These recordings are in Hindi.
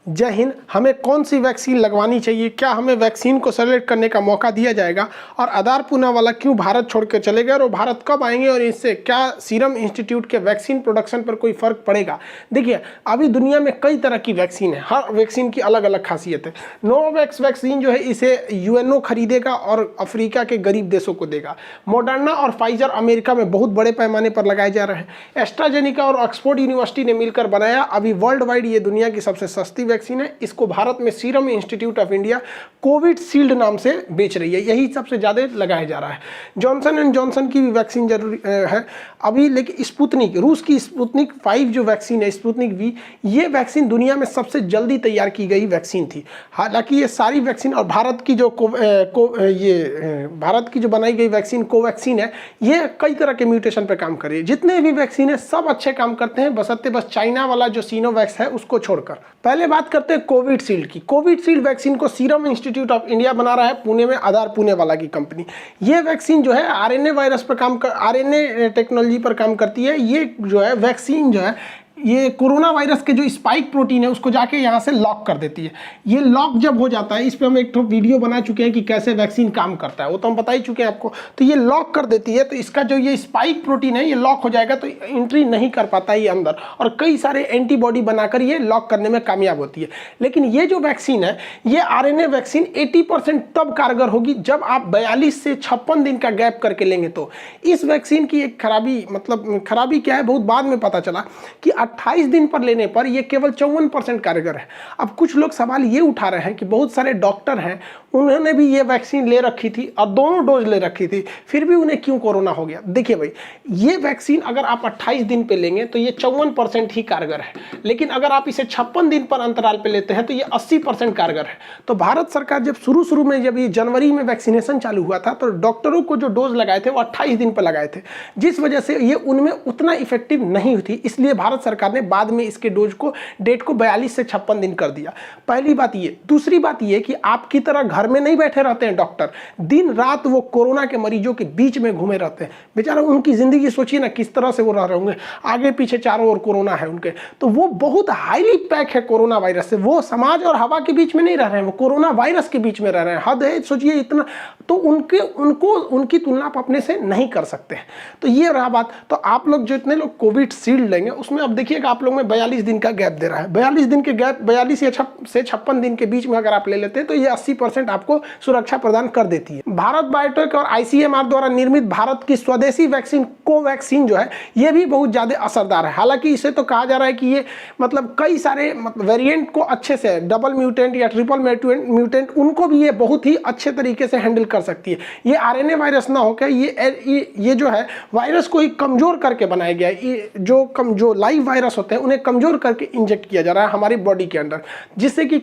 जय हिंद। हमें कौन सी वैक्सीन लगवानी चाहिए, क्या हमें वैक्सीन को सेलेक्ट करने का मौका दिया जाएगा, और आधार पूना वाला क्यों भारत छोड़ के चले गए और भारत कब आएंगे, और इससे क्या सीरम इंस्टीट्यूट के वैक्सीन प्रोडक्शन पर कोई फ़र्क पड़ेगा। देखिए, अभी दुनिया में कई तरह की वैक्सीन है, हर वैक्सीन की अलग अलग खासियत है। नोवावैक्स वैक्सीन जो है इसे यूएनओ खरीदेगा और अफ्रीका के गरीब देशों को देगा। मॉडर्ना और फाइजर अमेरिका में बहुत बड़े पैमाने पर लगाए जा रहे हैं। एस्ट्राजेनिका और ऑक्सफोर्ड यूनिवर्सिटी ने मिलकर बनाया अभी वर्ल्ड वाइड ये दुनिया की सबसे सस्ती वैक्सीन है। इसको भारत में serum institute of India Covishield नाम से बेच रही है, यही सबसे ज़्यादा लगाया जा रहा है। जॉनसन एंड जॉनसन की भी वैक्सीन जरूरी है अभी, लेकिन स्पुतनिक, रूस की स्पुतनिक 5 जो वैक्सीन है, स्पुतनिक वी, ये वैक्सीन दुनिया में सबसे जल्दी तैयार की गई वैक्सीन थी। हालांकि ये सारी वैक्सीन और भारत की जो भारत की जो बनाई गई वैक्सीन कोवैक्सीन है, ये कई तरह के म्यूटेशन पर काम कर रही है। जितने भी वैक्सीन है सब अच्छे काम करते हैं, बशर्ते बस चाइना वाला जो सीनोवैक्स है उसको छोड़कर। पहले बात करते हैं कोविशील्ड की। कोविशील्ड वैक्सीन को सीरम इंस्टीट्यूट ऑफ इंडिया बना रहा है, पुणे में, आधार पुणे वाला की कंपनी। ये वैक्सीन जो है आरएनए वायरस पर आरएनए टेक्नोलॉजी पर काम करती है। ये जो है वैक्सीन जो है ये कोरोना वायरस के जो स्पाइक प्रोटीन है उसको जाके यहाँ से लॉक कर देती है। ये लॉक जब हो जाता है, इस पर हम एक तो वीडियो बना चुके हैं कि कैसे वैक्सीन काम करता है, वो तो हम बता ही चुके हैं आपको। तो ये लॉक कर देती है, तो इसका जो ये स्पाइक प्रोटीन है ये लॉक हो जाएगा, तो एंट्री नहीं कर पाता है ये अंदर, और कई सारे एंटीबॉडी बनाकर ये लॉक करने में कामयाब होती है। लेकिन ये जो वैक्सीन है, ये आरएनए वैक्सीन 80% तब कारगर होगी जब आप 42 से 56 दिन का गैप करके लेंगे। तो इस वैक्सीन की एक खराबी, मतलब खराबी क्या है, बहुत बाद में पता चला कि 28 दिन पर लेने पर यह केवल 54% कारगर है। अब कुछ लोग सवाल ये उठा रहे हैं कि बहुत सारे डॉक्टर हैं, उन्होंने भी ये वैक्सीन ले रखी थी और दोनों डोज ले रखी थी, फिर भी उन्हें क्यों कोरोना हो गया। देखिए भाई, ये वैक्सीन अगर आप 28 दिन पे लेंगे तो ये 54% ही कारगर है, लेकिन अगर आप इसे 56 दिन पर अंतराल पे लेते हैं तो ये 80% कारगर है। तो भारत सरकार जब शुरू में, जब ये जनवरी में वैक्सीनेशन चालू हुआ था, तो डॉक्टरों को जो डोज लगाए थे वो 28 दिन पर लगाए थे, जिस वजह से ये उनमें उतना इफेक्टिव नहीं थी। इसलिए भारत सरकार ने बाद में इसके डोज को, डेट को 42 से 56 दिन कर दिया। पहली बात ये। दूसरी बात ये कि आपकी तरह घर में नहीं बैठे रहते हैं डॉक्टर, दिन रात वो कोरोना के मरीजों के बीच में घूमे रहते हैं। बेचारा, उनकी जिंदगी सोचिए ना किस तरह से वो रह रहे होंगे, आगे पीछे चारों ओर कोरोना है उनके, तो वो बहुत हाईली पैक है कोरोना वायरस से। वो समाज और हवा के बीच में नहीं रह रहे हैं, वो कोरोना वायरस के बीच में रह रहे हैं। हद है, सोचिए इतना। तो उनकी तुलना आप अपने से नहीं कर सकते। तो ये रहा बात। तो आप लोग जितने लोग कोविशील्ड लेंगे उसमें अब देखिएगा आप लोग में 42 दिन का गैप दे रहा है। 42 दिन के गैप, 42 से 56 दिन के बीच में अगर आप ले लेते हैं तो ये 80% आपको सुरक्षा प्रदान कर देती है। भारत बायोटेक और आईसीएमआर द्वारा निर्मित भारत की स्वदेशी वैक्सीन कोवैक्सीन जो है ये भी बहुत ज़्यादा असरदार है। हालांकि इसे तो कहा जा रहा है कि ये मतलब कई सारे वेरिएंट को अच्छे से, डबल म्यूटेंट या ट्रिपल म्यूटेंट, उनको भी ये बहुत ही अच्छे तरीके से हैंडल कर सकती है। ये आरएनए वायरस ना होकर ये जो है वायरस को ही कमजोर करके बनाया गया है। ये जो लाइव वायरस होते हैं उन्हें कमजोर करके इंजेक्ट किया जा रहा है हमारी बॉडी के अंदर, जिससे कि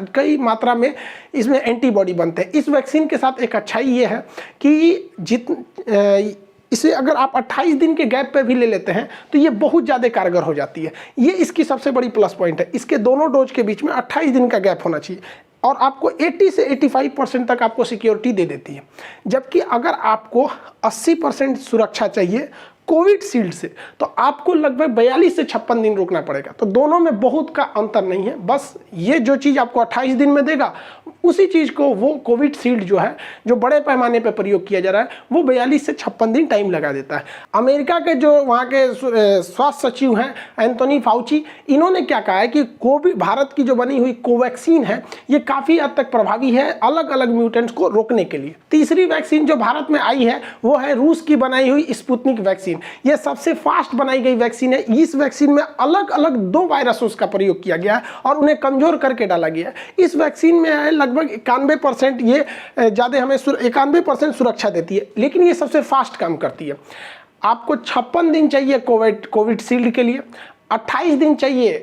कई मात्रा में इसमें एंटीबॉडी बनते हैं। इस वैक्सीन के साथ एक अच्छाई ये है कि इसे अगर आप 28 दिन के गैप पे भी ले लेते हैं तो ये बहुत ज़्यादा कारगर हो जाती है। ये इसकी सबसे बड़ी प्लस पॉइंट है। इसके दोनों डोज के बीच में 28 दिन का गैप होना चाहिए और आपको 80 से 85% तक आपको सिक्योरिटी दे देती है। जबकि अगर आपको 80% सुरक्षा चाहिए कोविशील्ड से तो आपको लगभग 42 से 56 दिन रुकना पड़ेगा। तो दोनों में बहुत का अंतर नहीं है, बस ये जो चीज़ आपको 28 दिन में देगा उसी चीज़ को वो कोविशील्ड जो है, जो बड़े पैमाने पर प्रयोग किया जा रहा है, वो 42 से 56 दिन टाइम लगा देता है। अमेरिका के जो वहाँ के स्वास्थ्य सचिव हैं एंथोनी फाउची, इन्होंने क्या कहा है कि भारत की जो बनी हुई कोवैक्सीन है ये काफ़ी हद तक प्रभावी है अलग अलग म्यूटेंट्स को रोकने के लिए। तीसरी वैक्सीन जो भारत में आई है वो है रूस की बनाई हुई स्पुतनिक वैक्सीन। यह सबसे फास्ट बनाई गई वैक्सीन है। इस वैक्सीन में अलग अलग 2 वायरसों का प्रयोग किया गया है और उन्हें कमजोर करके डाला गया है। इस वैक्सीन में है लगभग 91%, ये ज़्यादा हमें 91% सुरक्षा देती है, लेकिन ये सबसे फास्ट काम करती है। आपको 56 दिन चाहिए कोविशील्ड के लिए, 28 दिन चाहिए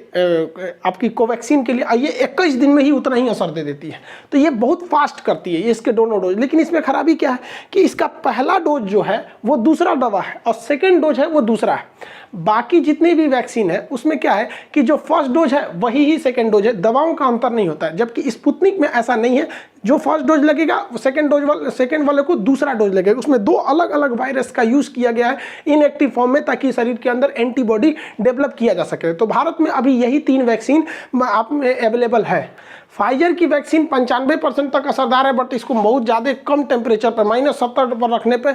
आपकी कोवैक्सीन के लिए, ये 21 दिन में ही उतना ही असर दे देती है। तो ये बहुत फास्ट करती है ये इसके दोनों डोज। लेकिन इसमें खराबी क्या है कि इसका पहला डोज जो है वो दूसरा दवा है और सेकेंड डोज है वो दूसरा है। बाकी जितनी भी वैक्सीन है उसमें क्या है कि जो फर्स्ट डोज है वही ही सेकेंड डोज है, दवाओं का अंतर नहीं होता है। जबकि स्पुतनिक में ऐसा नहीं है, जो फर्स्ट डोज लगेगा सेकेंड वाले को दूसरा डोज लगेगा। उसमें दो अलग अलग वायरस का यूज किया गया है इनएक्टिव फॉर्म में, ताकि शरीर के अंदर एंटीबॉडी डेवलप किया जा सके। तो भारत में अभी यही 3 वैक्सीन आप में अवेलेबल है। फाइजर की वैक्सीन 95% तक असरदार है, बट इसको बहुत ज़्यादा कम टेम्परेचर पर -70 पर रखने पे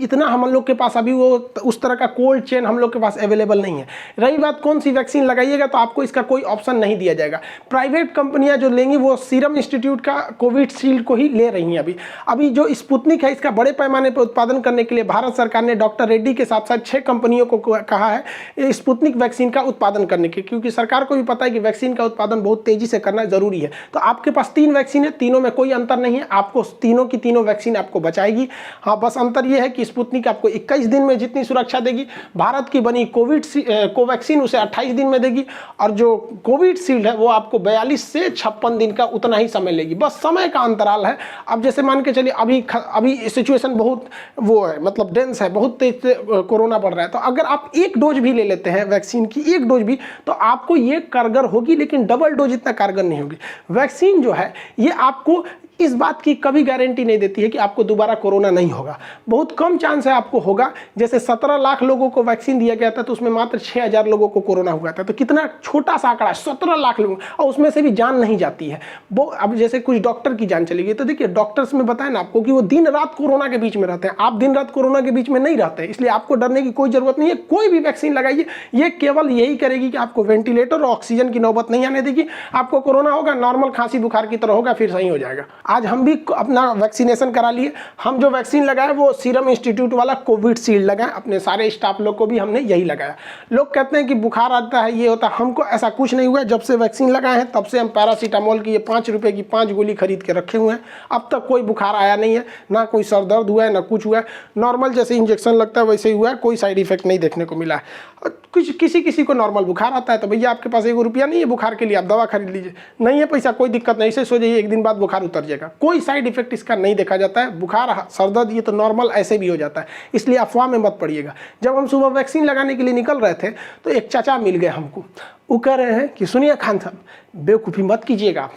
इतना हम लोग के पास अभी वो उस तरह का कोल्ड चेन हम लोग के पास अवेलेबल नहीं है। रही बात कौन सी वैक्सीन लगाइएगा, तो आपको इसका कोई ऑप्शन नहीं दिया जाएगा। प्राइवेट कंपनियां जो लेंगी वो सीरम इंस्टीट्यूट का कोविशील्ड को ही ले रही हैं। अभी जो स्पुतनिक है इसका बड़े पैमाने पर उत्पादन करने के लिए भारत सरकार ने डॉक्टर रेड्डी के साथ साथ 6 कंपनियों को कहा है स्पुतनिक वैक्सीन का उत्पादन करने के, क्योंकि सरकार को भी पता है कि वैक्सीन का उत्पादन बहुत तेजी से करना जरूरी है। तो आपके पास 3 वैक्सीन है, तीनों में कोई अंतर नहीं है, आपको तीनों की तीनों वैक्सीन आपको बचाएगी। हाँ, बस अंतर यह है कि स्पुतनिक आपको 21 दिन में जितनी सुरक्षा देगी, भारत की बनी कोवैक्सीन उसे 28 दिन में देगी, और जो कोविशील्ड है वो आपको 42 से 56 दिन का उतना ही समय लेगी। बस समय का अंतराल है। अब जैसे मान के चलिए अभी सिचुएशन बहुत वो है, मतलब डेंस है, बहुत तेज से कोरोना बढ़ रहा है। तो अगर आप 1 डोज भी ले लेते हैं वैक्सीन की, 1 डोज भी, तो आपको ये कारगर होगी, लेकिन डबल डोज इतना कारगर नहीं होगी। वैक्सीन जो है ये आपको इस बात की कभी गारंटी नहीं देती है कि आपको दोबारा कोरोना नहीं होगा। बहुत कम चांस है आपको होगा। जैसे 17 लाख लोगों को वैक्सीन दिया गया था तो उसमें मात्र 6000 लोगों को कोरोना हुआ था। तो कितना छोटा सा आंकड़ा, 17 लाख लोगों, और उसमें से भी जान नहीं जाती है वो। अब जैसे कुछ डॉक्टर की जान चली गई, तो देखिए डॉक्टर्स में बताया ना आपको कि वो दिन रात कोरोना के बीच में रहते हैं। आप दिन रात कोरोना के बीच में नहीं रहते हैं, इसलिए आपको डरने की कोई जरूरत नहीं है। कोई भी वैक्सीन लगाइए, ये केवल यही करेगी कि आपको वेंटिलेटर और ऑक्सीजन की नौबत नहीं आने देगी। आपको कोरोना होगा, नॉर्मल खांसी बुखार की तरह होगा, फिर सही हो जाएगा। आज हम भी अपना वैक्सीनेशन करा लिए। हम जो वैक्सीन लगाए वो सीरम इंस्टीट्यूट वाला कोविशील्ड लगाए, अपने सारे स्टाफ लोग को भी हमने यही लगाया। लोग कहते हैं कि बुखार आता है, ये होता है, हमको ऐसा कुछ नहीं हुआ। जब से वैक्सीन लगाए हैं तब से हम पैरासीटामोल की ये 5 रुपए की 5 गोली खरीद के रखे हुए हैं। अब तक कोई बुखार आया नहीं है, ना कोई सर दर्द हुआ है, ना कुछ हुआ है। नॉर्मल जैसे इंजेक्शन लगता है वैसे ही हुआ है, कोई साइड इफेक्ट नहीं देखने को मिला है। किसी को नॉर्मल बुखार आता है तो भैया आपके पास 1 रुपया नहीं है बुखार के लिए, आप दवा खरीद लीजिए। नहीं है पैसा, कोई दिक्कत नहीं, ऐसे सो जाइए, 1 दिन बाद बुखार उतर जाएगा। कोई साइड इफेक्ट इसका नहीं देखा जाता है। बुखार, सर दर्द ये तो नॉर्मल ऐसे भी हो जाता है, इसलिए अफवाह में मत पड़िएगा। जब हम सुबह वैक्सीन लगाने के लिए निकल रहे थे तो एक चाचा मिल गए हमको। वो कह रहे हैं कि सुनिए खान साहब, बेवकूफ़ी मत कीजिएगा,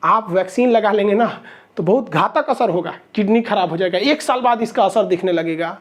आप वैक्सीन लगा लेंगे ना तो बहुत घातक असर होगा, किडनी खराब हो जाएगा, 1 साल बाद इसका असर दिखने लगेगा,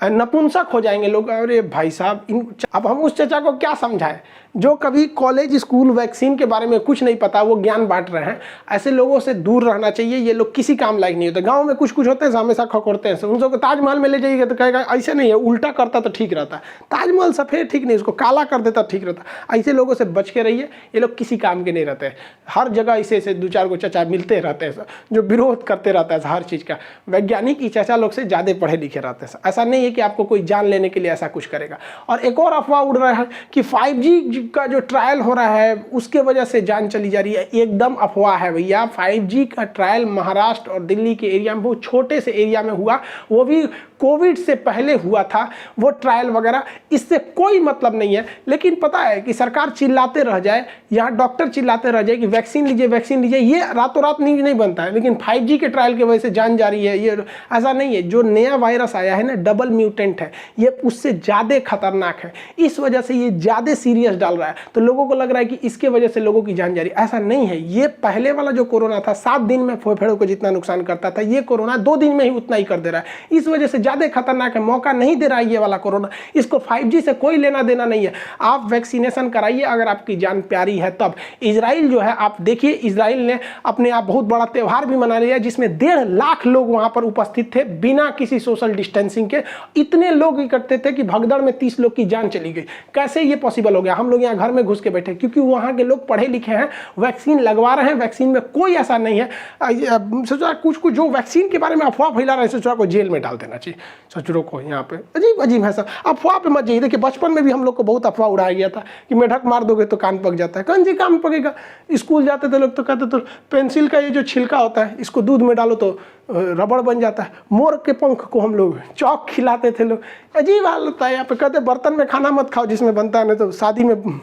नपुंसक हो जाएंगे लोग। अरे भाई साहब, अब हम उस चाचा को क्या समझाएं जो कभी कॉलेज स्कूल वैक्सीन के बारे में कुछ नहीं पता, वो ज्ञान बांट रहे हैं। ऐसे लोगों से दूर रहना चाहिए, ये लोग किसी काम लायक नहीं होते। गांव में कुछ होते हैं हमेशा खकोरते हैं, उन सबको ताजमहल में ले जाइएगा तो कहेगा ऐसे नहीं है, उल्टा करता तो ठीक रहता है। ताजमहल सफ़ेद ठीक नहीं, उसको काला कर देता ठीक रहता। ऐसे लोगों से बच के रहिए, ये लोग किसी काम के नहीं रहते। हर जगह ऐसे 2-4 को चाचा मिलते रहते हैं जो विरोध करते रहता है हर चीज़ का। वैज्ञानिक चाचा लोग से ज़्यादा पढ़े लिखे रहते हैं। ऐसा नहीं है कि आपको कोई जान लेने के लिए ऐसा कुछ करेगा। और एक और अफवाह उड़ रहा है कि 5G का जो ट्रायल हो रहा है उसके वजह से जान चली जा रही है। एकदम अफवाह है भैया। 5G का ट्रायल महाराष्ट्र और दिल्ली के एरिया में, बहुत छोटे से एरिया में हुआ, वो भी कोविड से पहले हुआ था वो ट्रायल वगैरह, इससे कोई मतलब नहीं है। लेकिन पता है कि सरकार चिल्लाते रह जाए, यहाँ डॉक्टर चिल्लाते रह जाए कि वैक्सीन लीजिए वैक्सीन लीजिए, ये रातों रात न्यूज नहीं बनता है। लेकिन 5G के ट्रायल की वजह से जान जा रही है, ये ऐसा नहीं है। जो नया वायरस आया है ना, डबल म्यूटेंट है, ये उससे ज़्यादा खतरनाक है, इस वजह से ये ज़्यादा सीरियस डाल रहा है। तो लोगों को लग रहा है कि इसके वजह से लोगों की जान जा रही है, ऐसा नहीं है। ये पहले वाला जो कोरोना था 7 दिन में फेफड़ों को जितना नुकसान करता था, ये कोरोना 2 दिन में ही उतना ही कर दे रहा है। इस वजह से ज़्यादा खतरनाक है, मौका नहीं दे रहा है ये वाला कोरोना। इसको 5G से कोई लेना देना नहीं है। आप वैक्सीनेशन कराइए अगर आपकी जान प्यारी है तब। इजराइल जो है, आप देखिए, इजराइल ने अपने आप बहुत बड़ा त्यौहार भी मना लिया जिसमें 1.5 लाख लोग वहां पर उपस्थित थे बिना किसी सोशल डिस्टेंसिंग के। इतने लोग इकट्ठे थे कि भगदड़ में 30 लोग की जान चली गई। कैसे ये पॉसिबल हो गया? हम लोग यहाँ घर में घुस के बैठे, क्योंकि वहाँ के लोग पढ़े लिखे हैं, वैक्सीन लगवा रहे हैं। वैक्सीन में कोई ऐसा नहीं है। सोचा कुछ जो वैक्सीन के बारे में अफवाह फैला रहे हैं, सोचा को जेल में डाल देना चाहिए सचुरों को। यहाँ पे अजीब अजीब है सब। अफवाह पे मत जाइए। देखिए, बचपन में भी हम लोग को बहुत अफवाह उड़ाया गया था कि मेढक मार दोगे तो कान पक जाता है। कौन सी कान पकेगा? स्कूल जाते थे लोग तो कहते तो पेंसिल का ये जो छिलका होता है इसको दूध में डालो तो रबड़ बन जाता है। मोर के पंख को हम लोग चौक खिलाते थे लोग। अजीब हालत है यहाँ पे। कहते बर्तन में खाना मत खाओ जिसमें बनता है, नहीं तो शादी में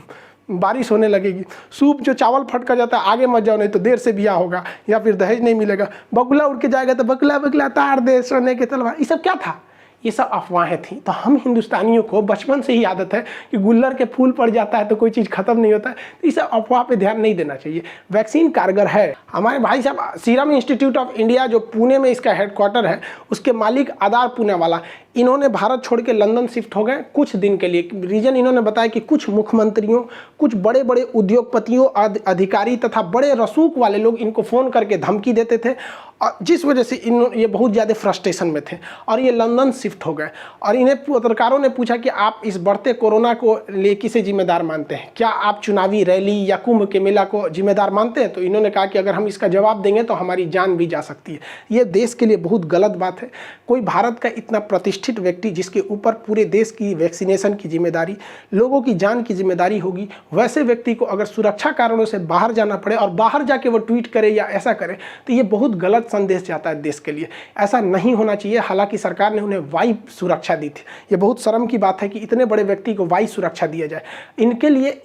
बारिश होने लगेगी। सूप जो चावल फट कर जाता है आगे मत जाओ, नहीं तो देर से ब्याह होगा या फिर दहेज नहीं मिलेगा। बगुला उड़ के जाएगा तो बगुला बगुला तार दे सोने के तलवार। ये सब क्या था? ये सब अफवाहें थी। तो हम हिंदुस्तानियों को बचपन से ही आदत है कि गुल्लर के फूल पड़ जाता है तो कोई चीज़ खत्म नहीं होता है, तो इस अफवाह पे ध्यान नहीं देना चाहिए। वैक्सीन कारगर है। हमारे भाई साहब सीरम इंस्टीट्यूट ऑफ इंडिया जो पुणे में इसका हेडक्वार्टर है, उसके मालिक आधार पूनावाला, इन्होंने भारत छोड़ के लंदन शिफ्ट हो गए कुछ दिन के लिए। रीजन इन्होंने बताया कि कुछ मुख्यमंत्रियों, कुछ बड़े बड़े उद्योगपतियों, अधिकारी तथा बड़े रसूख वाले लोग इनको फ़ोन करके धमकी देते थे, और जिस वजह से ये बहुत ज़्यादा फ्रस्ट्रेशन में थे और ये लंदन शिफ्ट हो गए। और इन्हें पत्रकारों ने पूछा कि आप इस बढ़ते कोरोना को लिए किसे जिम्मेदार मानते हैं, क्या आप चुनावी रैली या कुंभ के मेला को जिम्मेदार मानते हैं? तो इन्होंने कहा कि अगर हम इसका जवाब देंगे तो हमारी जान भी जा सकती है। ये देश के लिए बहुत गलत बात है। कोई भारत का इतना प्रतिष्ठित व्यक्ति जिसके ऊपर पूरे देश की वैक्सीनेशन की जिम्मेदारी, लोगों की जान की जिम्मेदारी होगी, वैसे व्यक्ति को अगर सुरक्षा कारणों से बाहर जाना पड़े और बाहर जाके वो ट्वीट करे या ऐसा करे, तो ये बहुत गलत संदेश जाता है देश के लिए। ऐसा नहीं होना चाहिए। हालांकि सरकार ने उन्हें वायु सुरक्षा दी थी। ये बहुत शर्म की बात है कि इतने बड़े व्यक्ति को वायु सुरक्षा दिया जाए। इनके लिए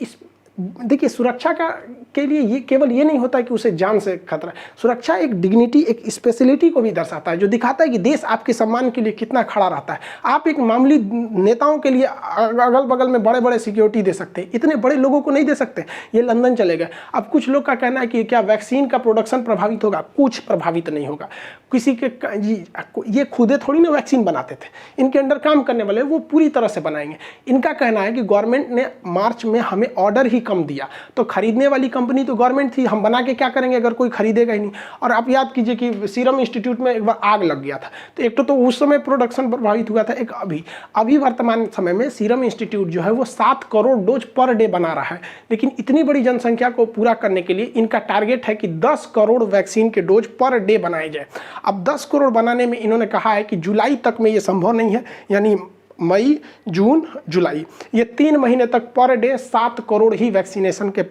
देखिए, सुरक्षा के लिए ये केवल ये नहीं होता है कि उसे जान से खतरा है। सुरक्षा एक डिग्निटी, एक स्पेशलिटी को भी दर्शाता है, जो दिखाता है कि देश आपके सम्मान के लिए कितना खड़ा रहता है। आप एक मामूली नेताओं के लिए अगल बगल में बड़े बड़े सिक्योरिटी दे सकते हैं, इतने बड़े लोगों को नहीं दे सकते। ये लंदन चले गए। अब कुछ लोग का कहना है कि क्या वैक्सीन का प्रोडक्शन प्रभावित होगा? कुछ प्रभावित नहीं होगा। किसी के ये खुदे थोड़ी ना वैक्सीन बनाते थे, इनके अंडर काम करने वाले वो पूरी तरह से बनाएंगे। इनका कहना है कि गवर्नमेंट ने मार्च में हमें ऑर्डर ही कम दिया, तो खरीदने वाली कंपनी तो गवर्नमेंट थी, हम बना के क्या करेंगे अगर कोई खरीदेगा ही नहीं। और आप याद कीजिए कि सीरम इंस्टीट्यूट में एक बार आग लग गया था, तो एक तो उस समय प्रोडक्शन प्रभावित हुआ था, एक अभी वर्तमान समय में सीरम इंस्टीट्यूट जो है वो 7 करोड़ डोज पर डे बना रहा है। लेकिन इतनी बड़ी जनसंख्या को पूरा करने के लिए इनका टारगेट है कि 10 करोड़ वैक्सीन के डोज पर डे बनाए जाए। अब 10 करोड़ बनाने में इन्होंने कहा है कि जुलाई तक में ये संभव नहीं है, यानी मई, जून, जुलाई, ये 3 महीने तक पर डे 7 करोड़ ही वैक्सीनेशन के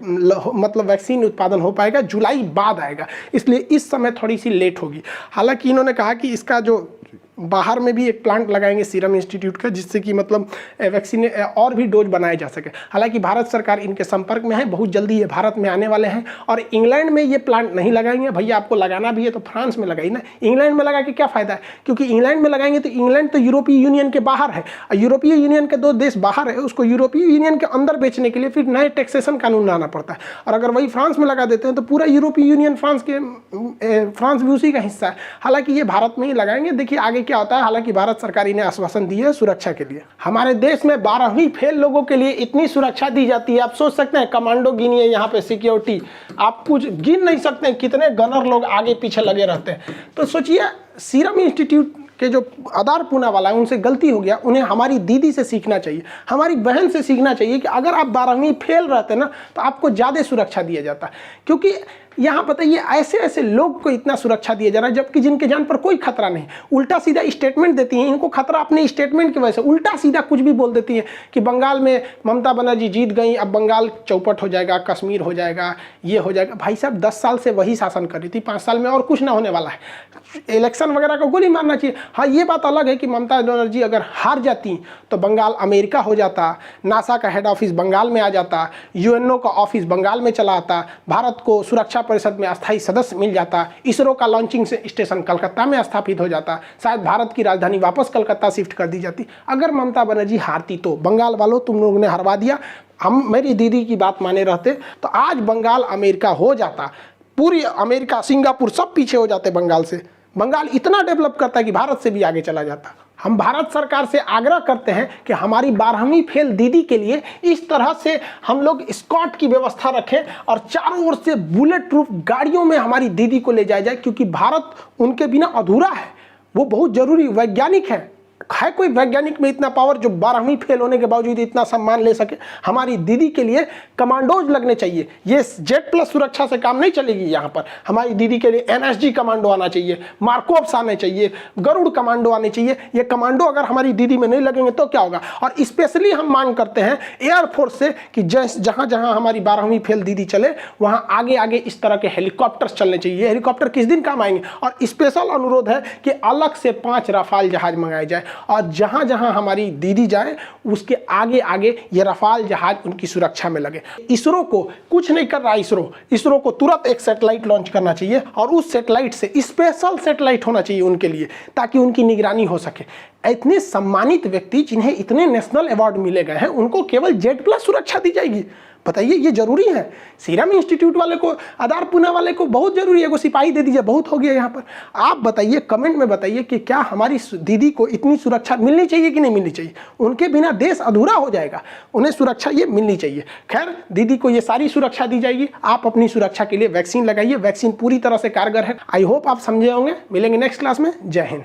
मतलब वैक्सीन उत्पादन हो पाएगा। जुलाई बाद आएगा, इसलिए इस समय थोड़ी सी लेट होगी। हालांकि इन्होंने कहा कि इसका जो बाहर में भी एक प्लांट लगाएंगे सीरम इंस्टीट्यूट का, जिससे कि मतलब वैक्सीन और भी डोज बनाए जा सके। हालांकि भारत सरकार इनके संपर्क में है, बहुत जल्दी ये भारत में आने वाले हैं। और इंग्लैंड में ये प्लांट नहीं लगाएंगे। भैया आपको लगाना भी है तो फ्रांस में लगाइए ना, इंग्लैंड में लगा के क्या फ़ायदा है? क्योंकि इंग्लैंड में लगाएंगे तो इंग्लैंड तो यूरोपीय यूनियन के बाहर है, यूरोपीय यूनियन के 2 देश बाहर है, उसको यूरोपीय यूनियन के अंदर बेचने के लिए फिर नए टैक्सेशन कानून लाना पड़ता है। और अगर वही फ्रांस में लगा देते हैं तो पूरा यूरोपीय यूनियन फ्रांस भी उसी का हिस्सा है। हालांकि ये भारत में ही लगाएंगे, देखिए आगे क्या होता है। हालांकि भारत सरकार इन्हें आश्वासन दी है सुरक्षा के लिए। हमारे देश में 12वीं फेल लोगों के लिए इतनी सुरक्षा दी जाती है, आप सोच सकते हैं। कमांडो गिनिए, यहाँ पे सिक्योरिटी आप कुछ गिन नहीं सकते हैं कितने गनर लोग आगे पीछे लगे रहते हैं। तो सोचिए, सीरम इंस्टीट्यूट के जो आधार पूनावाला है उनसे गलती हो गया, उन्हें हमारी दीदी से सीखना चाहिए, हमारी बहन से सीखना चाहिए कि अगर आप 12वीं फेल रहते ना तो आपको ज़्यादा सुरक्षा दिया जाता। क्योंकि यहाँ बताइए ऐसे ऐसे लोग को इतना सुरक्षा दिया जा रहा है, जबकि जिनके जान पर कोई खतरा नहीं। उल्टा सीधा स्टेटमेंट देती हैं, इनको खतरा अपने स्टेटमेंट की वजह से उल्टा सीधा कुछ भी बोल देती है कि बंगाल में ममता बनर्जी जीत गई, अब बंगाल चौपट हो जाएगा, कश्मीर हो जाएगा, ये हो जाएगा। भाई साहब 10 साल से वही शासन कर रही थी, 5 साल में और कुछ ना होने वाला है। इलेक्शन वगैरह को गोली मारना चाहिए। हाँ, ये बात अलग है कि ममता बनर्जी अगर हार जाती तो बंगाल अमेरिका हो जाता, नासा का हेड ऑफिस बंगाल में आ जाता, यूएनओ का ऑफिस बंगाल में चला आता, भारत को सुरक्षा परिषद में अस्थायी सदस्य मिल जाता, इसरो का लॉन्चिंग स्टेशन कलकत्ता में स्थापित हो जाता, शायद भारत की राजधानी वापस कलकत्ता शिफ्ट कर दी जाती। अगर ममता बनर्जी हारती तो बंगाल वालों तुम लोगों ने हरवा दिया, हम मेरी दीदी की बात माने रहते तो आज बंगाल अमेरिका हो जाता, पूरी अमेरिका, सिंगापुर सब पीछे हो जाते बंगाल से। बंगाल इतना डेवलप करता है कि भारत से भी आगे चला जाता। हम भारत सरकार से आग्रह करते हैं कि हमारी 12वीं फेल दीदी के लिए इस तरह से हम लोग स्कॉट की व्यवस्था रखें और चारों ओर से बुलेट प्रूफ गाड़ियों में हमारी दीदी को ले जाया जाए, क्योंकि भारत उनके बिना अधूरा है। वो बहुत जरूरी वैज्ञानिक है कोई वैज्ञानिक में इतना पावर जो 12वीं फेल होने के बावजूद इतना सम्मान ले सके? हमारी दीदी के लिए कमांडोज लगने चाहिए। ये जेड प्लस सुरक्षा से काम नहीं चलेगी। यहाँ पर हमारी दीदी के लिए एनएसजी कमांडो आना चाहिए, मार्कोव्स आने चाहिए, गरुड़ कमांडो आने चाहिए। ये कमांडो अगर हमारी दीदी में नहीं लगेंगे तो क्या होगा? और स्पेशली हम मांग करते हैं एयरफोर्स से कि जहाँ जहाँ हमारी 12वीं फेल दीदी चले वहाँ आगे आगे इस तरह के हेलीकॉप्टर्स चलने चाहिए। हेलीकॉप्टर किस दिन काम आएंगे? और स्पेशल अनुरोध है कि अलग से 5 राफाल जहाज मंगाए जाए और जहां जहां हमारी दीदी जाए उसके आगे आगे ये रफाल जहाज उनकी सुरक्षा में लगे। इसरो को कुछ नहीं कर रहा। इसरो को तुरंत एक सैटेलाइट लॉन्च करना चाहिए और उस सैटेलाइट से स्पेशल सैटेलाइट होना चाहिए उनके लिए, ताकि उनकी निगरानी हो सके। इतने सम्मानित व्यक्ति जिन्हें इतने नेशनल अवार्ड मिले गए हैं उनको केवल Z+ सुरक्षा दी जाएगी। बताइए ये जरूरी है? सीरम इंस्टीट्यूट वाले को, आधार पूना वाले को बहुत जरूरी है, वो सिपाही दे दीजिए, बहुत हो गया यहाँ पर। आप बताइए, कमेंट में बताइए कि क्या हमारी दीदी को इतनी सुरक्षा मिलनी चाहिए कि नहीं मिलनी चाहिए? उनके बिना देश अधूरा हो जाएगा, उन्हें सुरक्षा ये मिलनी चाहिए। खैर, दीदी को ये सारी सुरक्षा दी जाएगी। आप अपनी सुरक्षा के लिए वैक्सीन लगाइए, वैक्सीन पूरी तरह से कारगर है। आई होप आप समझे होंगे। मिलेंगे नेक्स्ट क्लास में। जय हिंद।